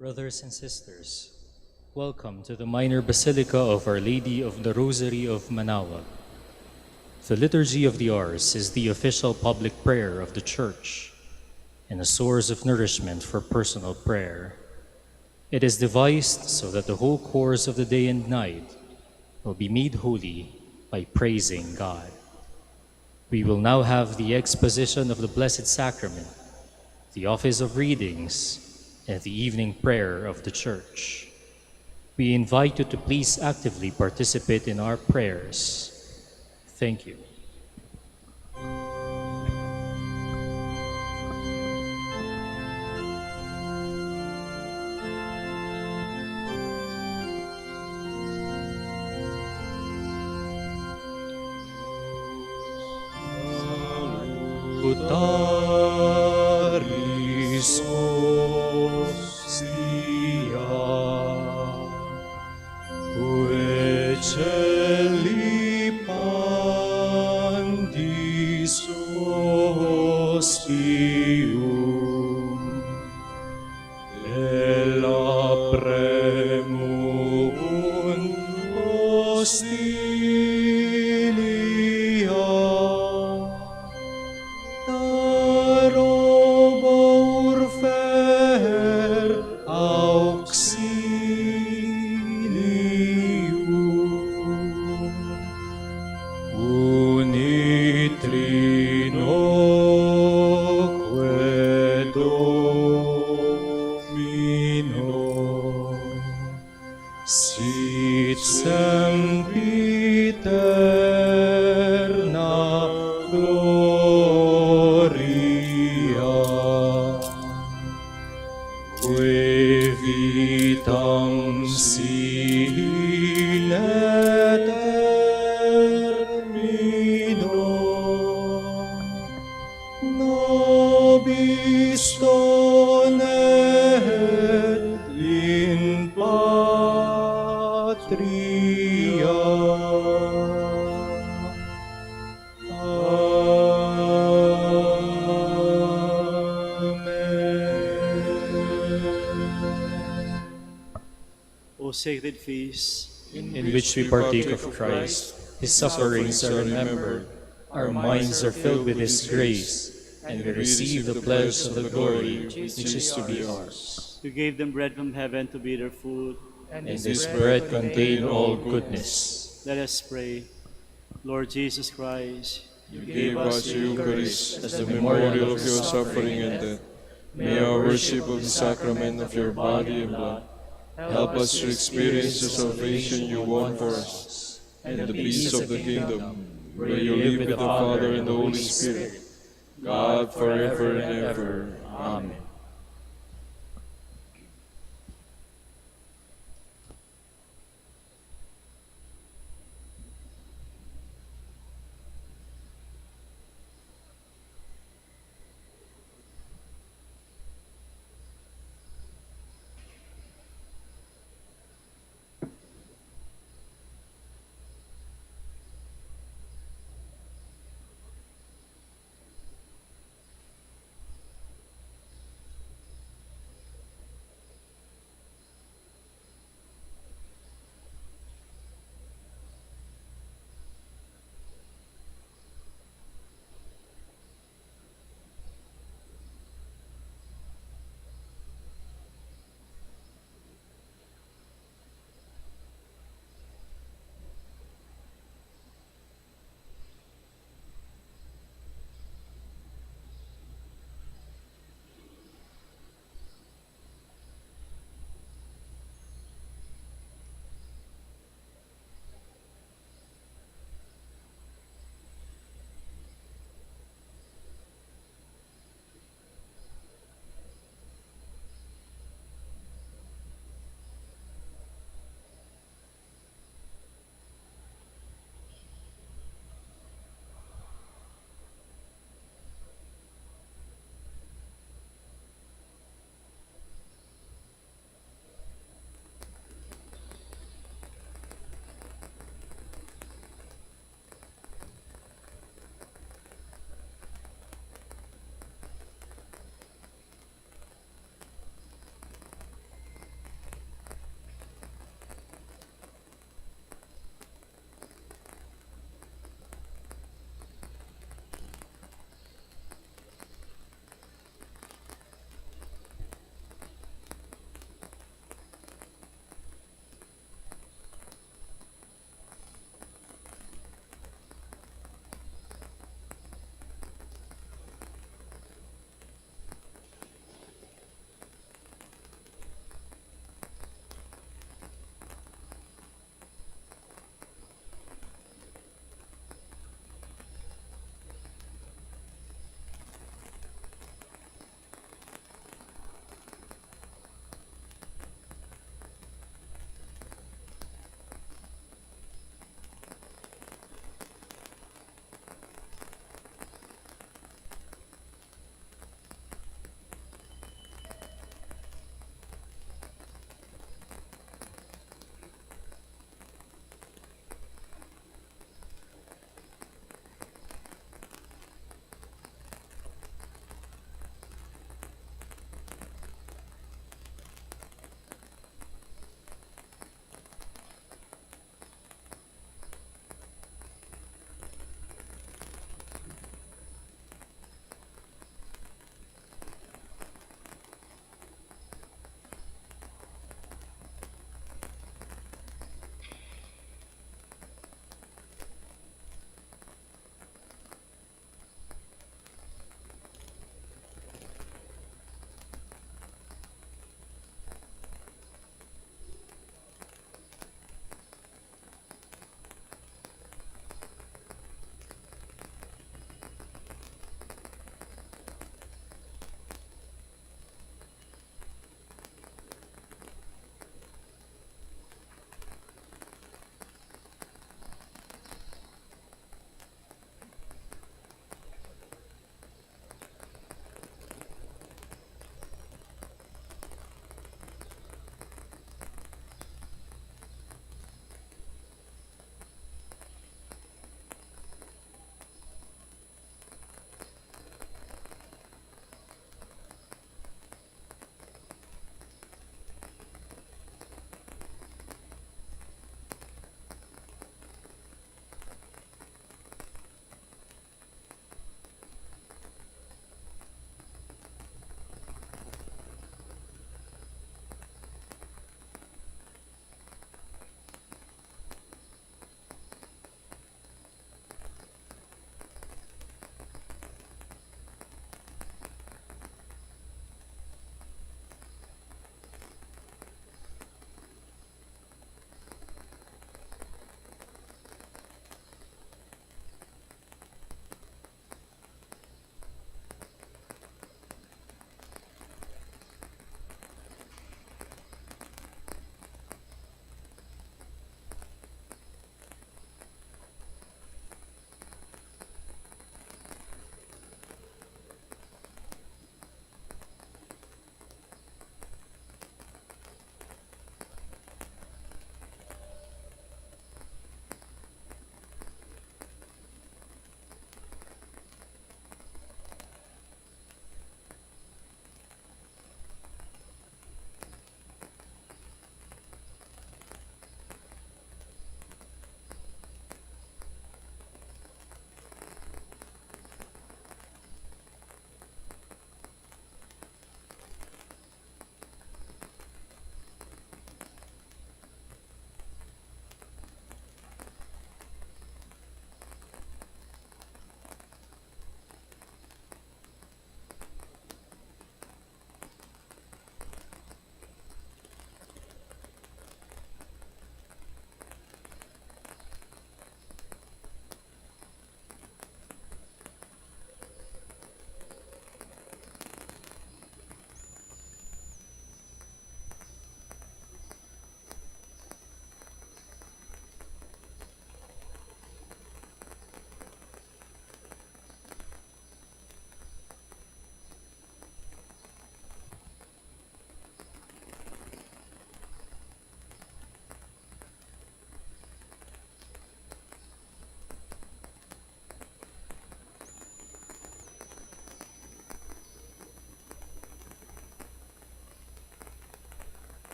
Brothers and sisters, welcome to the Minor Basilica of Our Lady of the Rosary of Manaoag. The Liturgy of the Hours is the official public prayer of the Church and a source of nourishment for personal prayer. It is devised so that the whole course of the day and night will be made holy by praising God. We will now have the exposition of the Blessed Sacrament, the office of readings, and the evening prayer of the Church. We invite you to please actively participate in our prayers. Thank you. Salutaris hostia, que celi pandis hostium, ella premunt hostilia, sit sempiterna gloria, que vitam sine termino, nobis donet in patria. O sacred feast, In which we partake of Christ, His sufferings are remembered, our minds are filled with His grace, and we receive the pledge of the glory which is to be ours. you gave them bread from heaven to be their food. And this bread contained all goodness. Let us pray. Lord Jesus Christ, You gave us the Eucharist as the memorial of your suffering and death. May our worship of the sacrament of your body and blood help us to experience the salvation you won for us and the peace of the kingdom, where you live with the Father and the Holy Spirit, God forever and ever. Amen.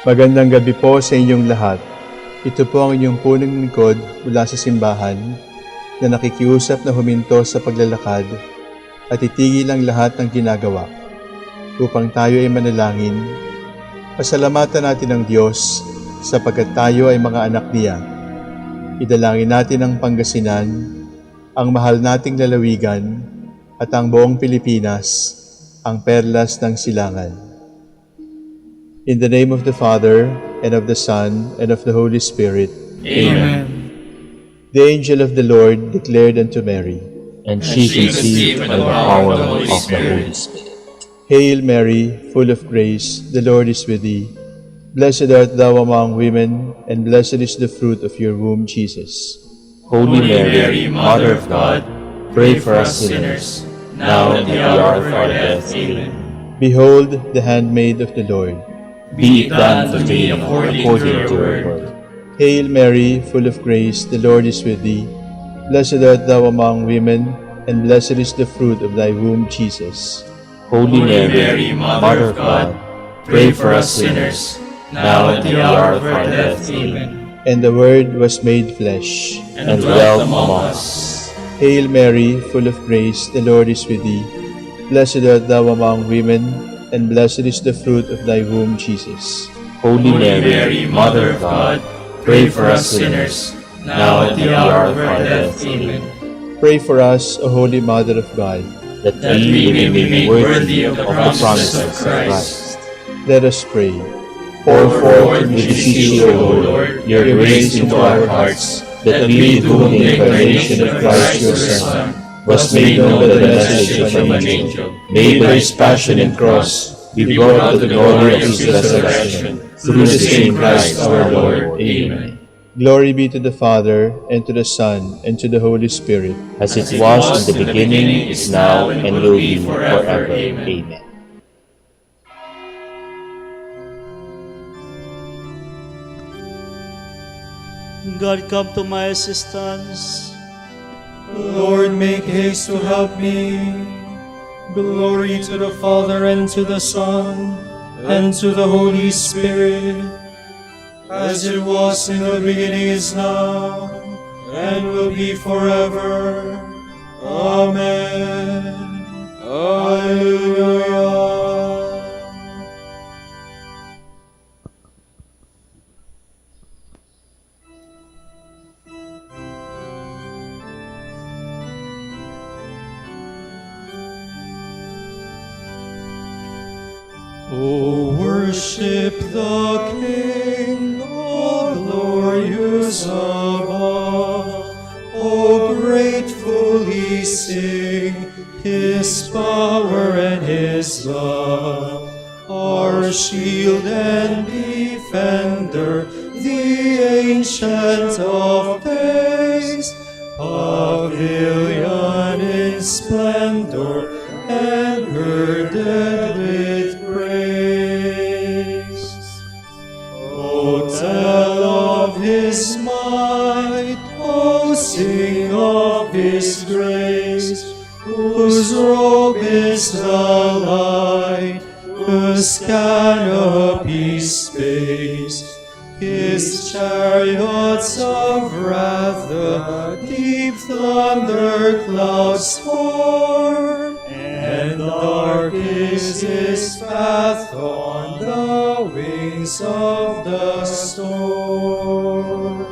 Magandang gabi po sa inyong lahat. Ito po ang inyong punong lingkod mula sa simbahan na nakikiusap na huminto sa paglalakad at itigil ang lahat ng ginagawa upang tayo ay manalangin. Pasalamatan natin ang Diyos sapagkat tayo ay mga anak niya. Idalangin natin ang Pangasinan, ang mahal nating lalawigan at ang buong Pilipinas, ang perlas ng silangan. In the name of the Father, and of the Son, and of the Holy Spirit. Amen. The angel of the Lord declared unto Mary, and she conceived by the power of the Holy Spirit. Hail Mary, full of grace, the Lord is with thee. Blessed art thou among women, and blessed is the fruit of your womb, Jesus. Holy Mary, Mother of God, pray for us sinners, now and at the hour of our death. Amen. Behold the handmaid of the Lord. Be it done to me according to your word. Hail Mary, full of grace, the Lord is with thee. Blessed art thou among women, and blessed is the fruit of thy womb, Jesus. Holy Mary, Mother of God, pray for us sinners, now and at the hour of our death. Amen. And the Word was made flesh, and dwelt among us. Hail Mary, full of grace, the Lord is with thee. Blessed art thou among women, and blessed is the fruit of thy womb, Jesus. Holy Mary, Mother of God, pray for us sinners, now and at the hour of our death. Amen. Pray for us, O Holy Mother of God, that we may be made worthy of the promises of Christ. Let us pray. Pour forth, we beseech you, O Lord, your grace into our hearts, that we, to whom the incarnation of Christ your Son was made known by the message from an angel, may by his passion and cross be brought to the glory of his resurrection, through the same Christ our Lord. Amen. Glory be to the Father, and to the Son, and to the Holy Spirit. As it was in the beginning, is now, and will be forever. Amen. God, come to my assistance. Lord, make haste to help me. Glory to the Father, and to the Son, and to the Holy Spirit, as it was in the beginning, is now, and will be forever. Amen. Alleluia. O worship the King, O glorious above. O gratefully sing His power and His love. Our shield and defender, the Ancient of Days, pavilion in splendor and girded with praise. O tell of His might, O sing of His grace, whose robe is the light, whose canopy space. His chariots of wrath the deep thunder clouds form, and dark is his path on the wings of the storm.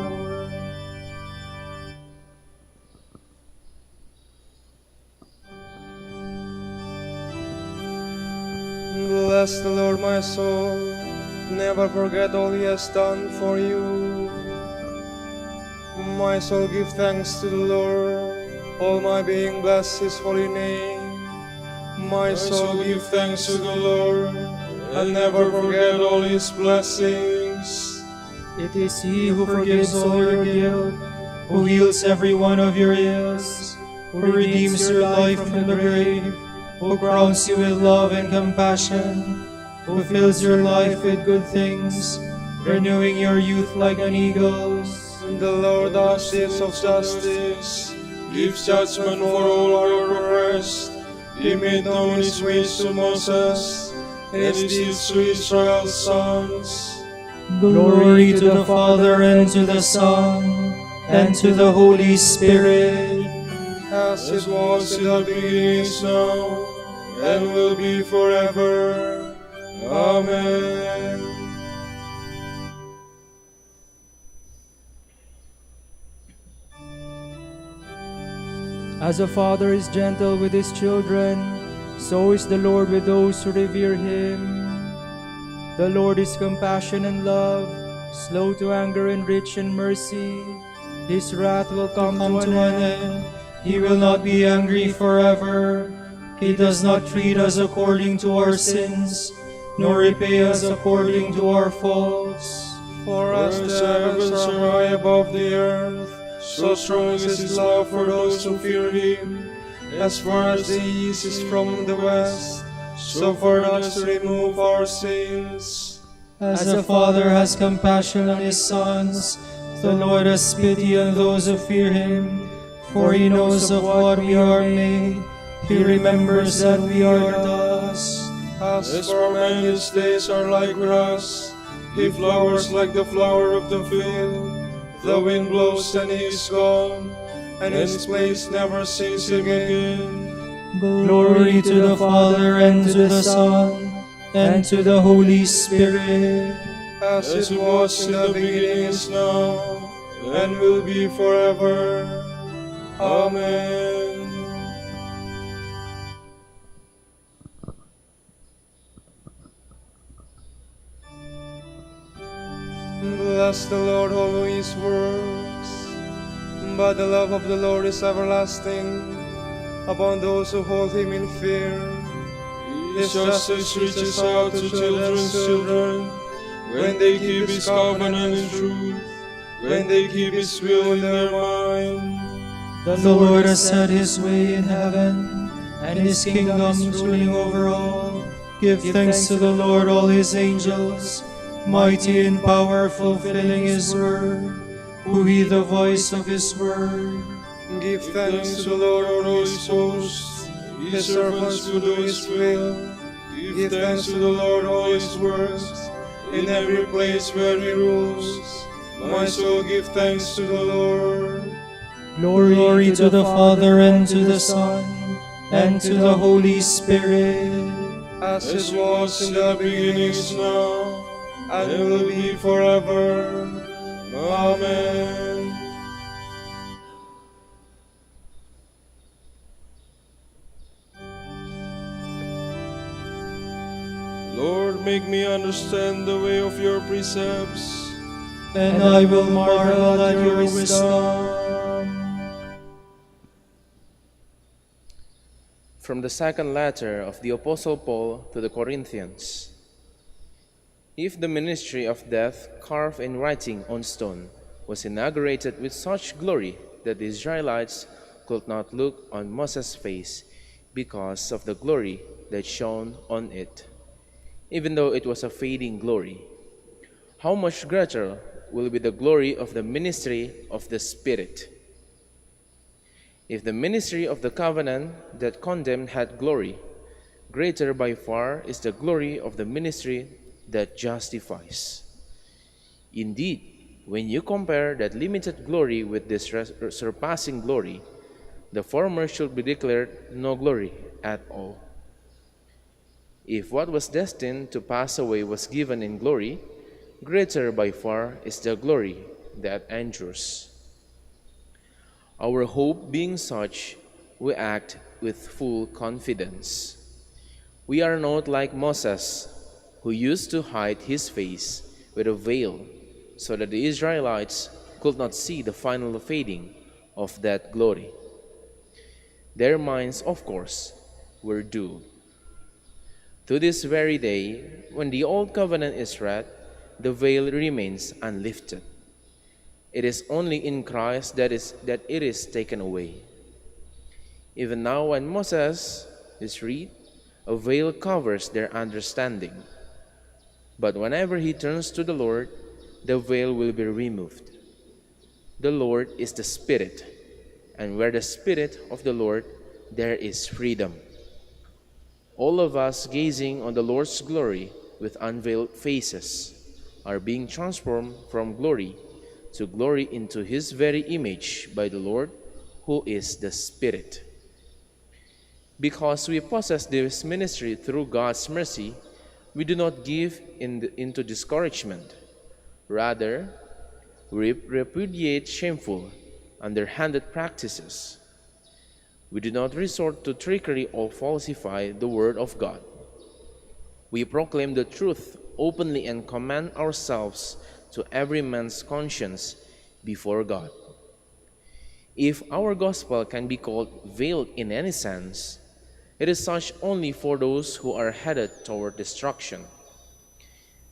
Bless the Lord, my soul. Never forget all He has done for you. My soul, give thanks to the Lord. All my being, bless His holy name. My soul, give thanks to the Lord, and never forget all His blessings. It is He who forgives all your guilt, who heals every one of your ills, who redeems your life from the grave, who crowns you with love and compassion, who fills your life with good things, renewing your youth like an eagle's. The Lord does deeds of justice, gives judgment for all our oppressed. He made known His ways to Moses, and His deeds to Israel's sons. Glory to the Father, and to the Son, and to the Holy Spirit. as it was in the beginning, is now, and will be forever. Amen. As a father is gentle with his children, so is the Lord with those who revere him. The Lord is compassion and love, slow to anger and rich in mercy. His wrath will come to an end. He will not be angry forever. He does not treat us according to our sins, nor repay us according to our faults. For as the heavens are high above the earth, so strong is his love for those who fear him. As far as the east is from the west, so far does he remove our sins. As a father has compassion on his sons, the Lord has pity on those who fear him. For he knows of what we are made. He remembers that we are dust. As for man, his days are like grass. He flowers like the flower of the field. The wind blows and he is gone, and his place never sees again. Glory to the Father, and to the Son, and to the Holy Spirit. As it was in the beginning, is now, and will be forever. Amen. Bless the Lord, all his works. But the love of the Lord is everlasting upon those who hold him in fear. His justice reaches out to children's children, when they keep his covenant in truth, when they keep his will in their mind. The Lord has set his way in heaven, and his kingdom is ruling over all. Give thanks to the Lord, all his angels, mighty in power, fulfilling his word, who heed the voice of his word. Give thanks to the Lord, all his hosts, his servants who do his will. Give thanks to the Lord, all his works, in every place where he rules. My soul, give thanks to the Lord. Glory to the Father, and to the Son, and to the Holy Spirit. As it was in the beginning, is now, and will be forever. Amen. Lord, make me understand the way of your precepts, And I will marvel at your wisdom. From the second letter of the Apostle Paul to the Corinthians. If the ministry of death carved in writing on stone was inaugurated with such glory that the Israelites could not look on Moses' face because of the glory that shone on it, even though it was a fading glory, how much greater will be the glory of the ministry of the Spirit? If the ministry of the covenant that condemned had glory, greater by far is the glory of the ministry that justifies. Indeed, when you compare that limited glory with this surpassing glory, the former should be declared no glory at all. If what was destined to pass away was given in glory, greater by far is the glory that endures. Our hope being such, we act with full confidence. We are not like Moses, who used to hide his face with a veil, so that the Israelites could not see the final fading of that glory. Their minds, of course, were doomed. To this very day, when the old covenant is read, the veil remains unlifted. It is only in Christ that it is taken away. Even now, when Moses is read, a veil covers their understanding. But whenever he turns to the Lord, the veil will be removed. The Lord is the Spirit, and where the Spirit of the Lord, there is freedom. All of us gazing on the Lord's glory with unveiled faces are being transformed from glory to glory into his very image by the Lord, who is the Spirit. Because we possess this ministry through God's mercy, we do not give into discouragement. Rather, we repudiate shameful, underhanded practices. We do not resort to trickery or falsify the word of God. We proclaim the truth openly and commend ourselves to every man's conscience before God. If our gospel can be called veiled in any sense, it is such only for those who are headed toward destruction.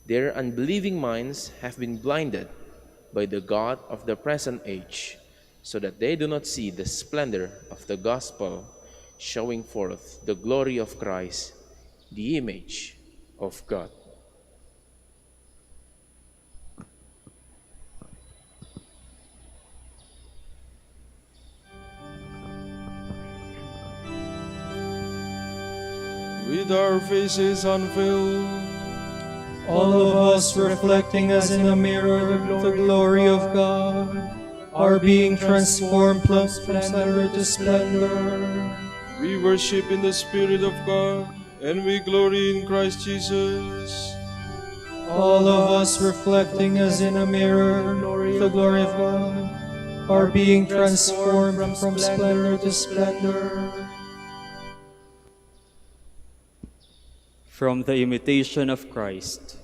Their unbelieving minds have been blinded by the God of the present age, so that they do not see the splendor of the gospel showing forth the glory of Christ, the image of God. With our faces unveiled, all of us reflecting as in a mirror the glory of God, are being transformed from splendor to splendor. we worship in the Spirit of God, and we glory in Christ Jesus. All of us reflecting as in a mirror the glory of God, are being transformed from splendor to splendor. From the imitation of Christ.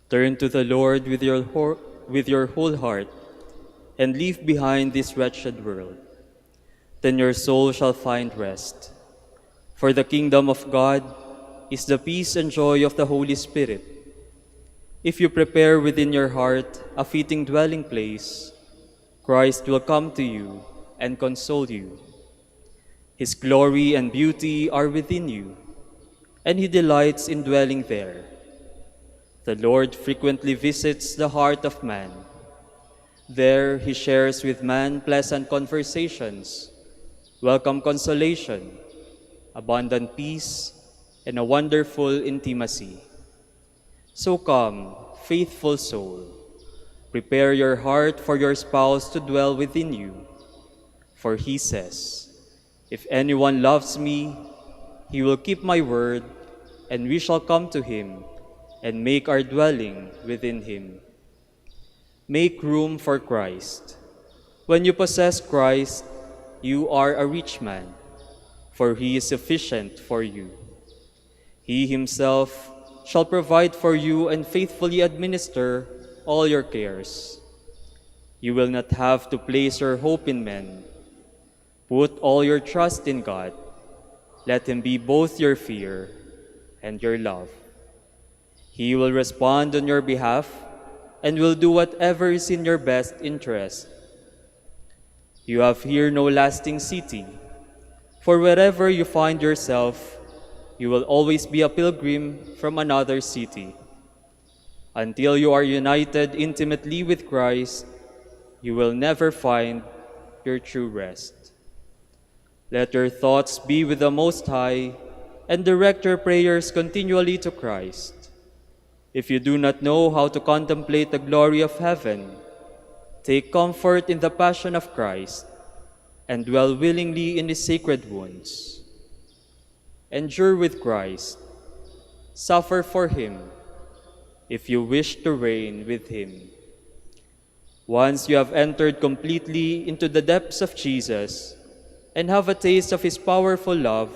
Turn to the Lord with your whole heart, and leave behind this wretched world. Then your soul shall find rest. For the kingdom of God is the peace and joy of the Holy Spirit. If you prepare within your heart a fitting dwelling place, Christ will come to you and console you. His glory and beauty are within you, and he delights in dwelling there. The Lord frequently visits the heart of man. There he shares with man pleasant conversations, welcome consolation, abundant peace, and a wonderful intimacy. So come, faithful soul, prepare your heart for your spouse to dwell within you. For he says, "If anyone loves me, he will keep my word, and we shall come to him and make our dwelling within him." Make room for Christ. When you possess Christ, you are a rich man, for he is sufficient for you. He himself shall provide for you and faithfully administer all your cares. You will not have to place your hope in men. Put all your trust in God. Let him be both your fear and your love. He will respond on your behalf and will do whatever is in your best interest. You have here no lasting city, for wherever you find yourself, you will always be a pilgrim from another city. Until you are united intimately with Christ, you will never find your true rest. Let your thoughts be with the Most High, and direct your prayers continually to Christ. If you do not know how to contemplate the glory of heaven, take comfort in the passion of Christ, and dwell willingly in his sacred wounds. Endure with Christ, suffer for him, if you wish to reign with him. Once you have entered completely into the depths of Jesus, and have a taste of his powerful love,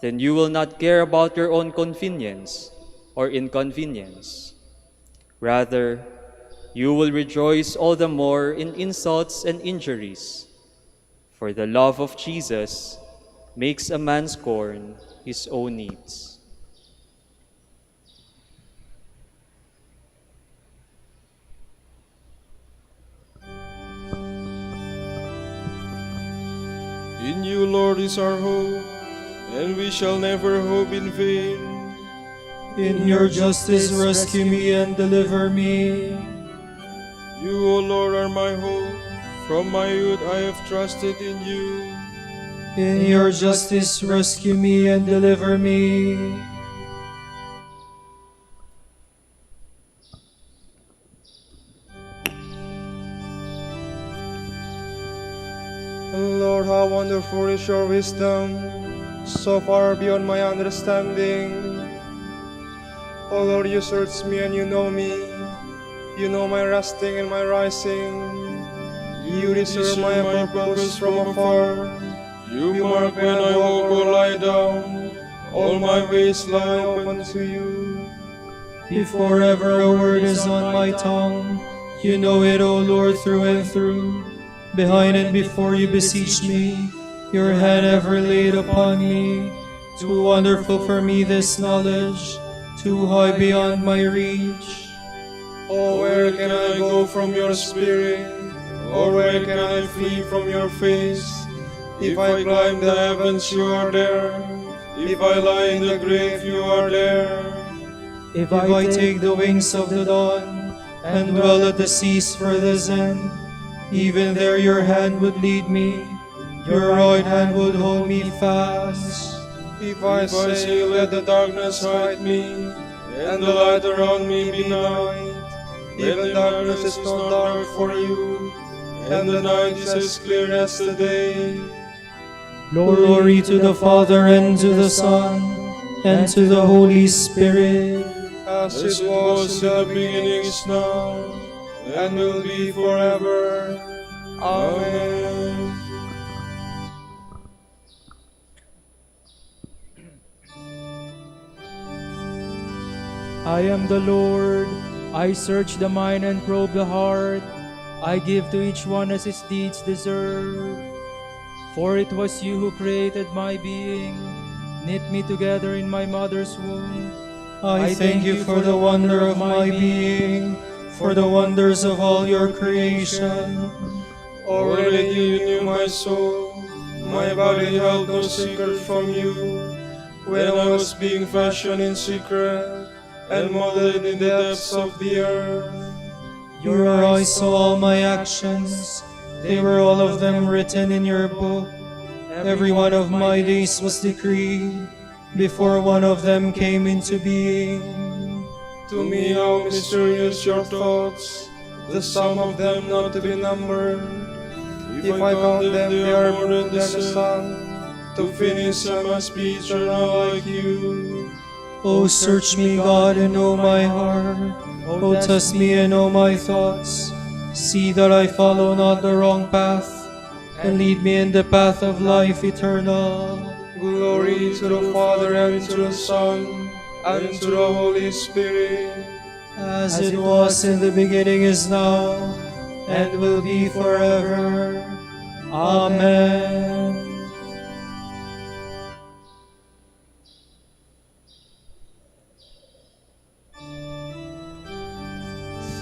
then you will not care about your own convenience or inconvenience. Rather, you will rejoice all the more in insults and injuries, for the love of Jesus makes a man scorn his own needs. In you, Lord, is our hope, and we shall never hope in vain. In your justice rescue me and deliver me. You, O Lord, are my hope. From my youth I have trusted in you. In your justice rescue me and deliver me. wonderful is your wisdom, so far beyond my understanding. O Lord, you search me and you know me. You know my resting and my rising. You discern my purpose from afar. You mark when I walk or lie down. All my ways lie open to you. Before ever a word is on my tongue, you know it, O Lord, through and through. Behind and before you beseech me, your hand ever laid upon me. Too wonderful for me this knowledge, too high beyond my reach. Oh, where can I go from your spirit? Or where can I flee from your face? If I climb the heavens, you are there. If I lie in the grave, you are there. If I take the wings of the dawn, and dwell at the sea's furthest end, even there your hand would lead me, your right hand would hold me fast. If I say, let the darkness hide me, and the light around me be night, even darkness is not dark for you, and the night is as clear as the day. Glory to the Father, and to the Son, and to the Holy Spirit, as it was in the beginning, is now, and will be forever. Amen. I am the Lord, I search the mind and probe the heart, I give to each one as his deeds deserve. For it was you who created my being, knit me together in my mother's womb. I thank you for the wonder of my being, for the wonders of all your creation. Already you knew my soul, my body held no secret from you. When I was being fashioned in secret, and molded in the depths of the earth. Your eyes saw all my actions, they were all of them written in your book. Every one of my days was decreed, before one of them came into being. To me how mysterious your thoughts, the sum of them not to be numbered. If I count them, they are more than the sun. To finish, I must be eternal like you. O search me, God, and know my heart. O test me and know my thoughts. See that I follow not the wrong path, and lead me in the path of life eternal. Glory to the Father, and to the Son, and to the Holy Spirit. As it was in the beginning, is now, and will be forever. Amen.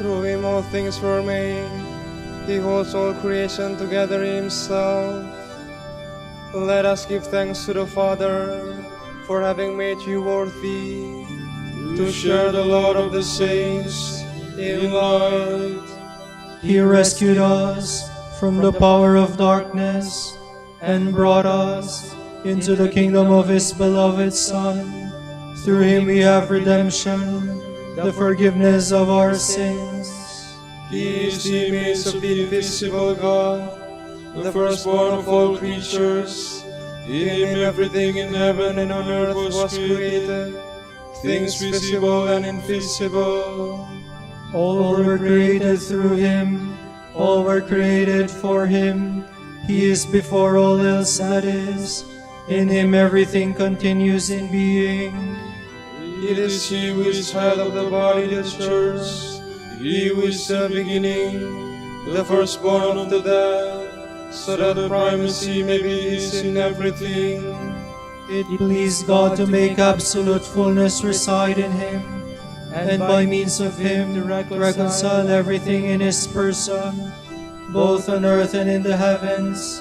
Through him all things were made. He holds all creation together in himself. Let us give thanks to the Father for having made you worthy to share the Lord of the saints in light. He rescued us from the power of darkness and brought us into the kingdom of his beloved Son. Through him we have redemption, the forgiveness of our sins. He is the image of the invisible God, the firstborn of all creatures. In him everything in heaven and on earth was created, things visible and invisible. All were created through him, all were created for him. He is before all else that is. In him everything continues in being. It is he who is head of the body, the church, he who is the beginning, the firstborn of the dead, so that the primacy may be his in everything. It pleased God to make absolute fullness reside in him, and by means of him to reconcile everything in his person, both on earth and in the heavens,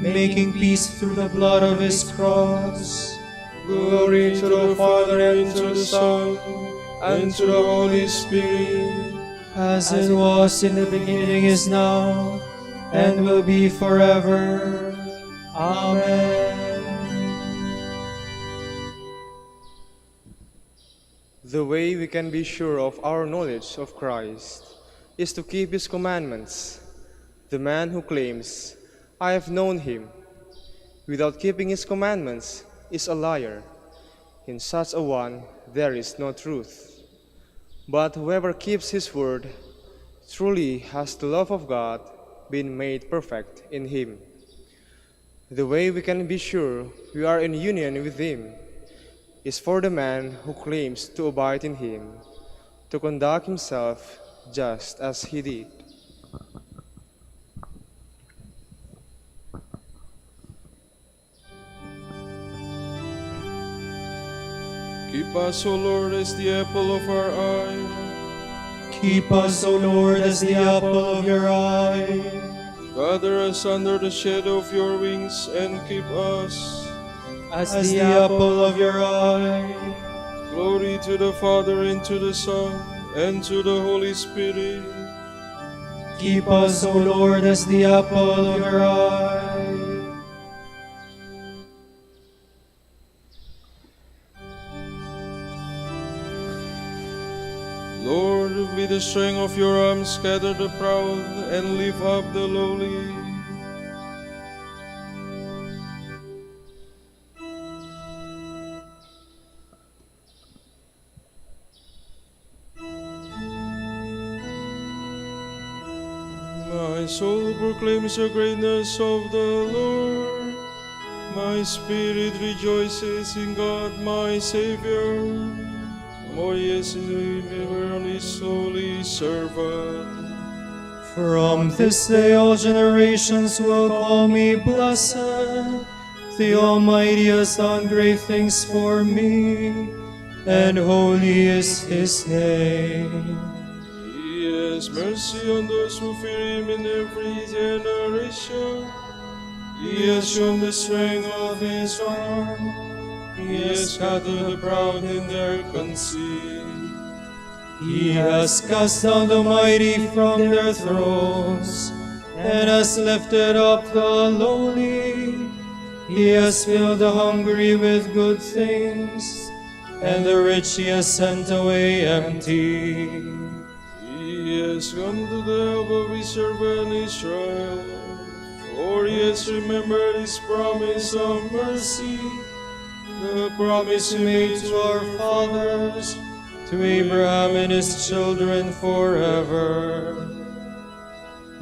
making peace through the blood of his cross. Glory to the Father, and to the Son, and to the Holy Spirit. As it was in the beginning, is now, and will be forever. Amen. The way we can be sure of our knowledge of Christ is to keep his commandments. The man who claims, I have known him, without keeping his commandments is a liar. In such a one there is no truth. But whoever keeps his word, truly has the love of God been made perfect in him. The way we can be sure we are in union with him is for the man who claims to abide in him to conduct himself just as he did. Keep us, O Lord, as the apple of our eye. Keep us, O Lord, as the apple of your eye. Gather us under the shadow of your wings and keep us As the apple of your eye. Glory to the Father, and to the Son, and to the Holy Spirit. Keep us, O Lord, as the apple of your eye. Lord, with the strength of your arms, scatter the proud and lift up the lowly. My soul proclaims the greatness of the Lord. My spirit rejoices in God, my Savior. For yes, he on his holy servant. From this day all generations will call me blessed. The Almighty has done great things for me, and holy is his name. He has mercy on those who fear him in every generation. He has shown the strength of his arm. He has scattered the proud in their conceit. He has cast down the mighty from their thrones, and has lifted up the lowly. He has filled the hungry with good things, and the rich he has sent away empty. He has come to the help of his servant Israel, for he has remembered his promise of mercy, the promise he made to our fathers, to Abraham and his children forever.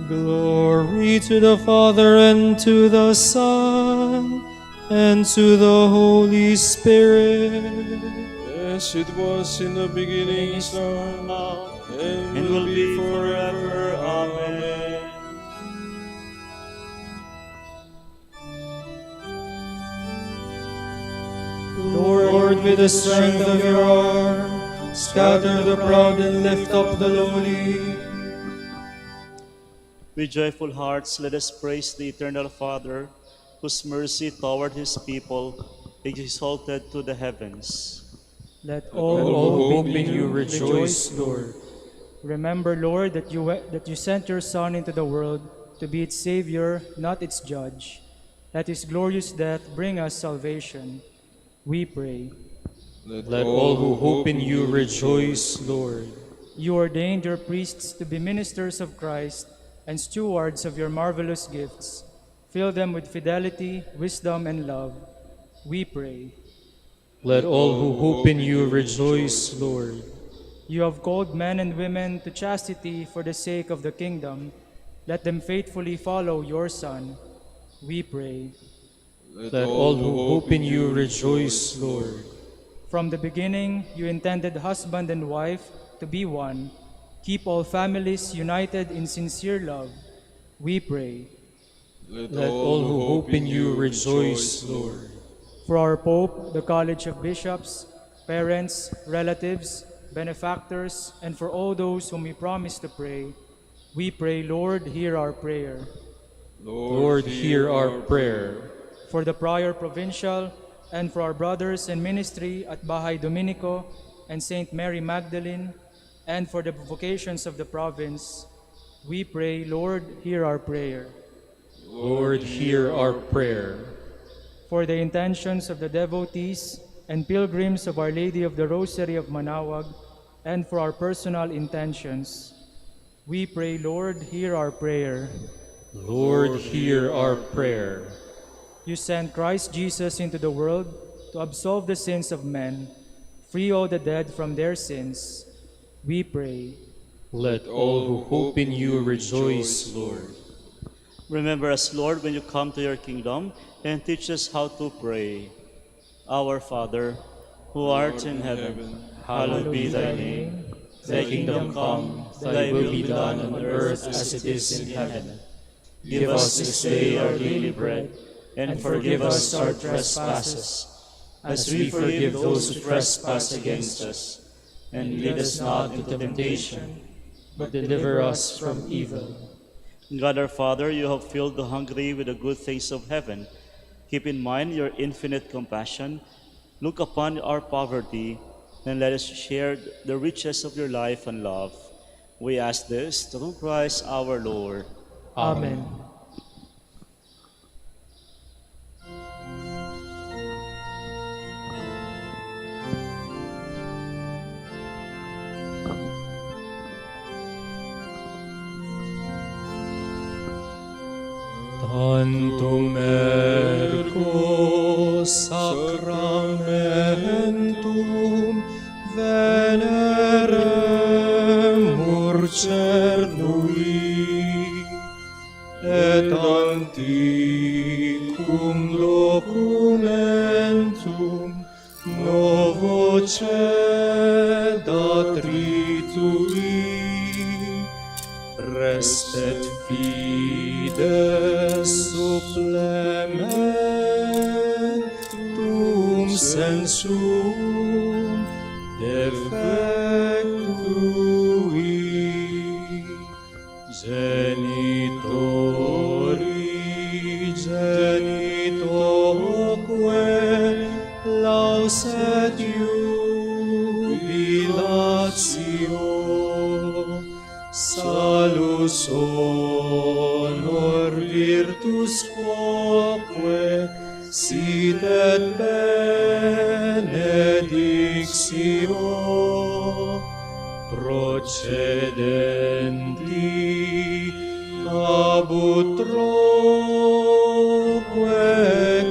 Glory to the Father, and to the Son, and to the Holy Spirit. As it was in the beginning, is now, and will be forever. Amen. Lord, with the strength of your arm, scatter the proud and lift up the lowly. With joyful hearts, let us praise the eternal Father, whose mercy toward his people is exalted to the heavens. Let All all who hope in you rejoice, Lord. Remember, Lord, that you sent your Son into the world to be its Savior, not its judge. Let his glorious death bring us salvation. We pray. Let all who hope in you rejoice, Lord. You ordained your priests to be ministers of Christ and stewards of your marvelous gifts. Fill them with fidelity, wisdom, and love. We pray. Let all who hope in you rejoice, Lord. You have called men and women to chastity for the sake of the kingdom. Let them faithfully follow your Son. We pray. Let all who hope in you rejoice, Lord. From the beginning, you intended husband and wife to be one. Keep all families united in sincere love. We pray. Let all who hope in you rejoice, Lord. For our Pope, the College of Bishops, parents, relatives, benefactors, and for all those whom we promise to pray, we pray, Lord, hear our prayer. Lord, hear our prayer. For the Prior Provincial, and for our brothers in ministry at Bahay Dominico and St. Mary Magdalene, and for the vocations of the province, we pray, Lord, hear our prayer. Lord, hear our prayer. For the intentions of the devotees and pilgrims of Our Lady of the Rosary of Manaoag, and for our personal intentions, we pray, Lord, hear our prayer. Lord, hear our prayer. You sent Christ Jesus into the world to absolve the sins of men, free all the dead from their sins. We pray. Let all who hope in you rejoice, Lord. Remember us, Lord, when you come to your kingdom, and teach us how to pray. Our Father, who art in heaven, hallowed be thy name. Thy kingdom come, thy will be done on earth as it is in heaven. Give us this day our daily bread, and forgive us our trespasses, as we forgive those who trespass against us. And lead us not into temptation, But deliver us from evil. God our Father, you have filled the hungry with the good things of heaven. Keep in mind your infinite compassion. Look upon our poverty, and let us share the riches of your life and love. We ask this through Christ our Lord. Amen. Tantum ergo sacramentum veneremur cernui, et antiquum documentum novo cedat ritui, restet fides supplementum sensum defectui. Genitoque lauset jubilatio, salus honor virtus quoque sit et benedictio procedenti abut troque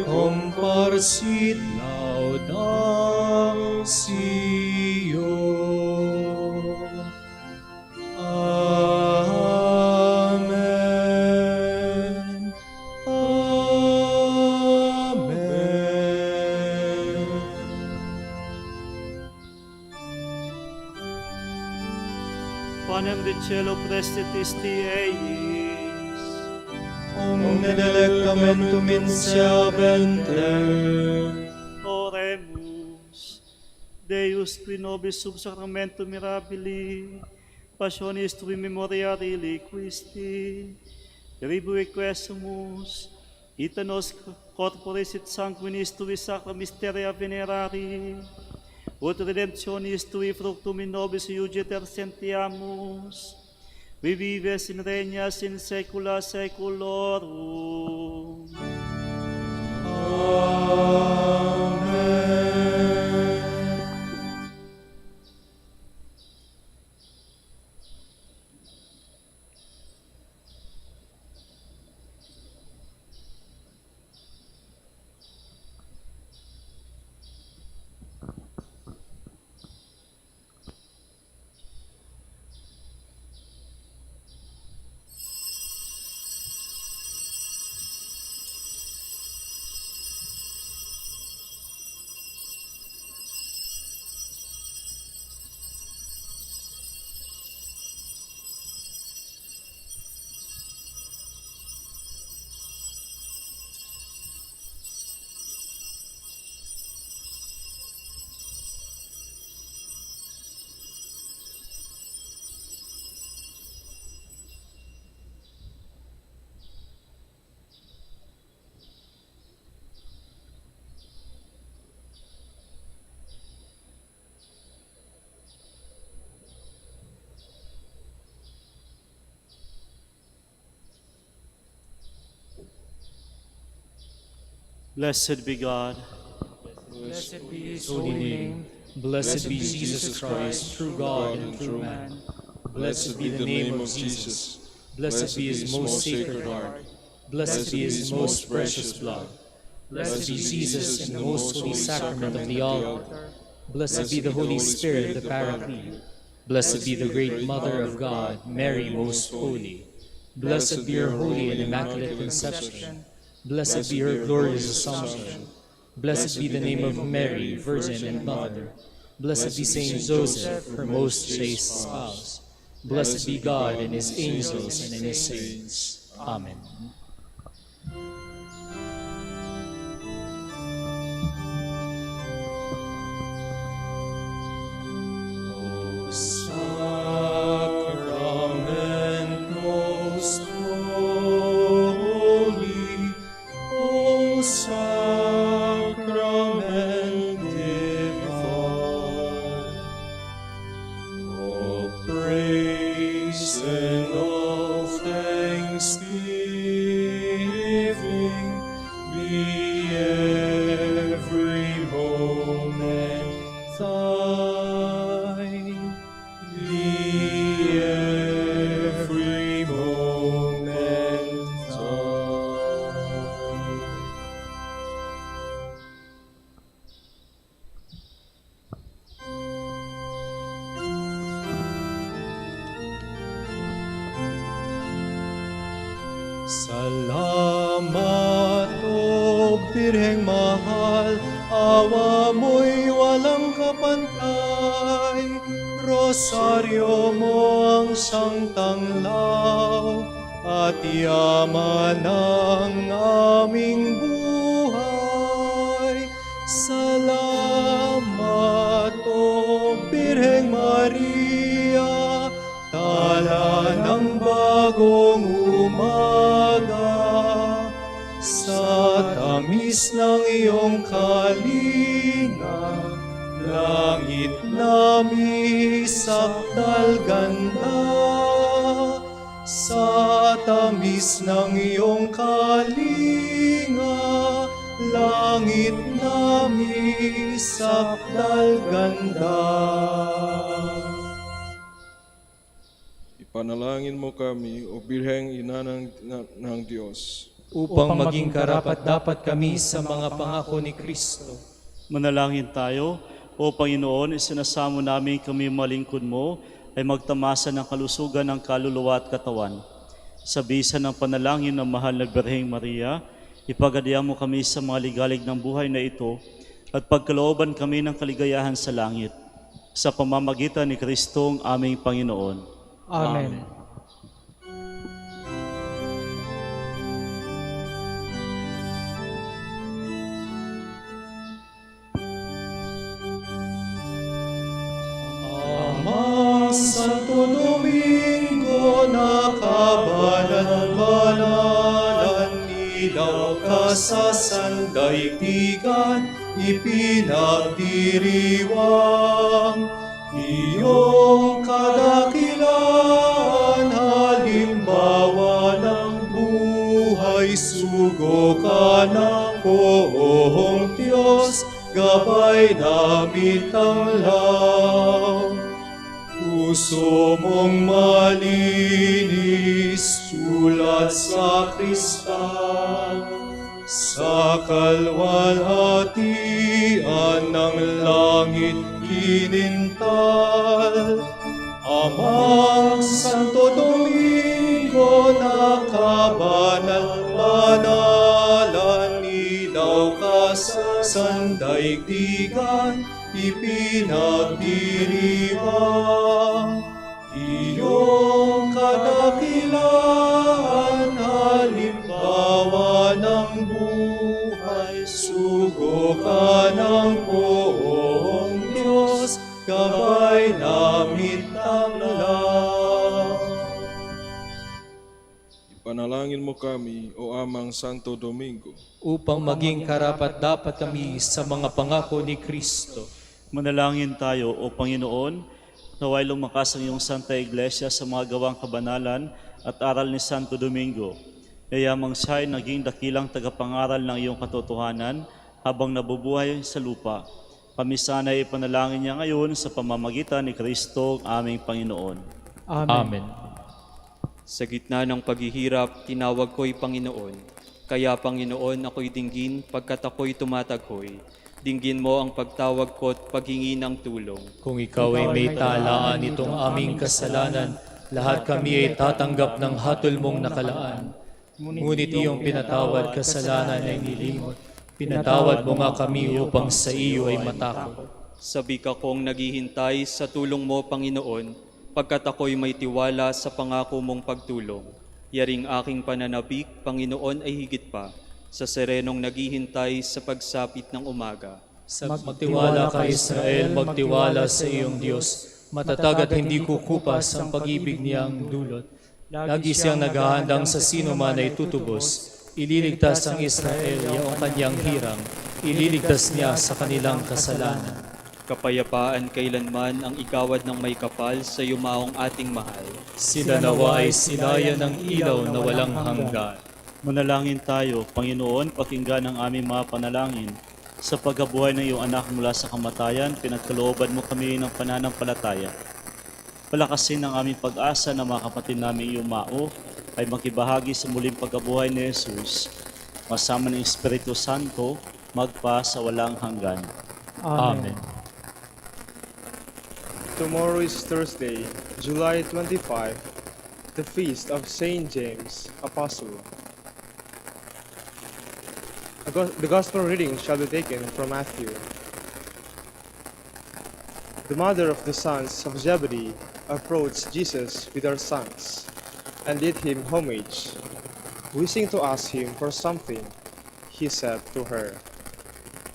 comparsit laudatio. Amen. Amen. Panem de cielo prestitisti eis, Omne delectamentum inseabente. oremus. Deus qui nobis sub sacramento mirabili, passionis tui memoria reliquisti, tribui quesumus, ita nos corporis et sanguinis tui sacra mysteria venerari, ut redemptionis tui fructum in nobis iugeter sentiamus, qui vives in regnas in saecula saeculorum. Blessed be God. Blessed be his Holy name. Blessed be Jesus Christ, true God and true man. Blessed be the name of Jesus. Blessed be his most sacred heart. Blessed be his most precious blood. Blessed be Jesus in the most holy sacrament of the altar. Blessed be the Holy Spirit, the Paraclete. Blessed be the great Mother of God, Mary most holy. Blessed be her holy and immaculate conception. Blessed be her glorious assumption. Blessed be the name of Mary, Virgin and Mother. Blessed be Saint Joseph, her most chaste spouse. Blessed be God and his angels and in his saints. Amen. O Sacrament most holy, O Sacrament divine, all praise and all thanksgiving be every moment thine, be every moment thine. Salamat, O Birheng mahal, awa mo'y walang kapantay. Rosaryo mo ang siyang tanglaw, at yaman ng aming buhay. Salamat, O Birheng Maria, tala ng bagong umaga. Sa tamis ng iyong kalinga, langit nami sakdal ganda. Sa tamis ng iyong kalinga, langit nami sakdal ganda. Ipanalangin mo kami, O Birheng Ina ng Diyos, upang maging karapat-dapat kami sa mga pangako ni Kristo. Manalangin tayo. O Panginoon, isinasamo namin kami malingkod mo ay magtamasa ng kalusugan ng kaluluwa at katawan. Sa bisa ng panalangin ng mahal na Birheng Maria, ipagadian mo kami sa mga ligalig ng buhay na ito at pagkalooban kami ng kaligayahan sa langit. Sa pamamagitan ni Kristong aming Panginoon. Amen. Amang Santo Domingo, nakabanal-banalan, ilaw ka sa sandaigdigan, ipinagdiriwang. Iyong kadakilaan, halimbawa ng buhay, sugo ka ng poong Diyos, gabay namin tanglaw. Puso mong malinis, sulat sa kristal, sa kalwalhatian ng langit kinintal. Amang Santo Domingo, nakabanal-banalan, ilaw ka sa sandaigdigan, ipinagdiriwang. Iyong kadakilaan, halimbawa ng buhay, sugo ka ng poong Diyos, gabay namin tanglaw. Ipanalangin mo kami, O Amang Santo Domingo, Upang maging karapat-dapat kami sa mga pangako ni Kristo. Manalangin tayo, O Panginoon, naway lumakas ang iyong Santa Iglesia sa mga gawang kabanalan at aral ni Santo Domingo. Yayamang siya'y naging dakilang tagapangaral ng iyong katotohanan habang nabubuhay sa lupa. Kami sana'y ipanalangin niya ngayon sa pamamagitan ni Kristo, aming Panginoon. Amen. Sa gitna ng paghihirap, tinawag ko'y Panginoon. Kaya Panginoon, ako'y dinggin pagkat ako'y tumataghoy. Dinggin mo ang pagtawag ko at paghingi ng tulong. Kung ikaw ay may talaan itong aming kasalanan, lahat kami ay tatanggap ng hatol mong nakalaan. Ngunit iyong pinatawad kasalanan ay nilimot. Pinatawad mo nga kami upang sa iyo ay matakot. Sabi ka kong naghihintay sa tulong mo, Panginoon, pagkat ako'y may tiwala sa pangako mong pagtulong. Yaring aking pananabik, Panginoon, ay higit pa sa serenong naghihintay sa pagsapit ng umaga. Magtiwala ka, Israel, magtiwala sa iyong Diyos. Matatag at hindi kukupas ang pag-ibig niyang dulot. Lagi siyang naghahandang sa sino man ay tutubos. Ililigtas ang Israel iyong kanyang hirang. Ililigtas niya sa kanilang kasalanan. Kapayapaan kailanman ang igawad ng may kapal sa yumaong ating mahal. Sila nawa ay silayan ng ilaw na walang hanggan. Manalangin tayo, Panginoon, pakinggan ang aming mga panalangin. Sa pagkabuhay ng iyong anak mula sa kamatayan, pinagkalooban mo kami ng pananampalataya. Palakasin ang aming pag-asa na mga kapatid namin yumao ay makibahagi sa muling pagkabuhay ni Jesus, masama ng Espiritu Santo, magpa sa walang hanggan. Amen. Tomorrow is Thursday, July 25, the feast of Saint James, Apostle. The Gospel reading shall be taken from Matthew. The mother of the sons of Zebedee approached Jesus with her sons, and did him homage. Wishing to ask him for something, he said to her,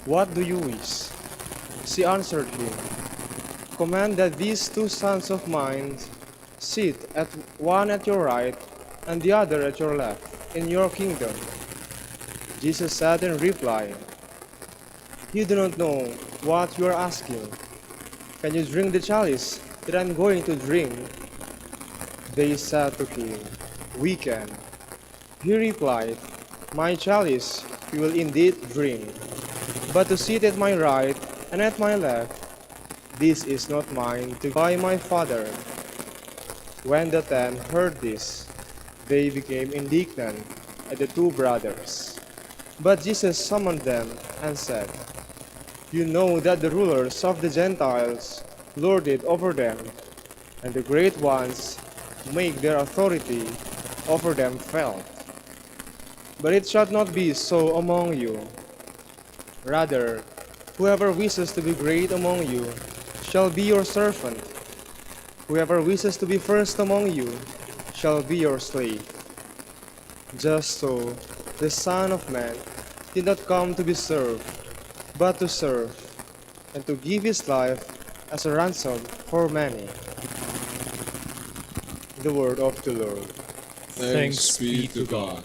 "What do you wish?" She answered him, "Command that these two sons of mine sit one at your right and the other at your left in your kingdom." Jesus said in reply, "You do not know what you are asking. Can you drink the chalice that I am going to drink?" They said to him, "We can." He replied, "My chalice you will indeed drink, but to sit at my right and at my left, this is not mine to by my Father." When the 10 heard this, they became indignant at the two brothers. But Jesus summoned them and said, "You know that the rulers of the Gentiles lord it over them, and the great ones make their authority over them felt. But it shall not be so among you. Rather, whoever wishes to be great among you shall be your servant. Whoever wishes to be first among you shall be your slave. Just so, the Son of Man did not come to be served, but to serve, and to give his life as a ransom for many." The word of the Lord. Thanks be to God.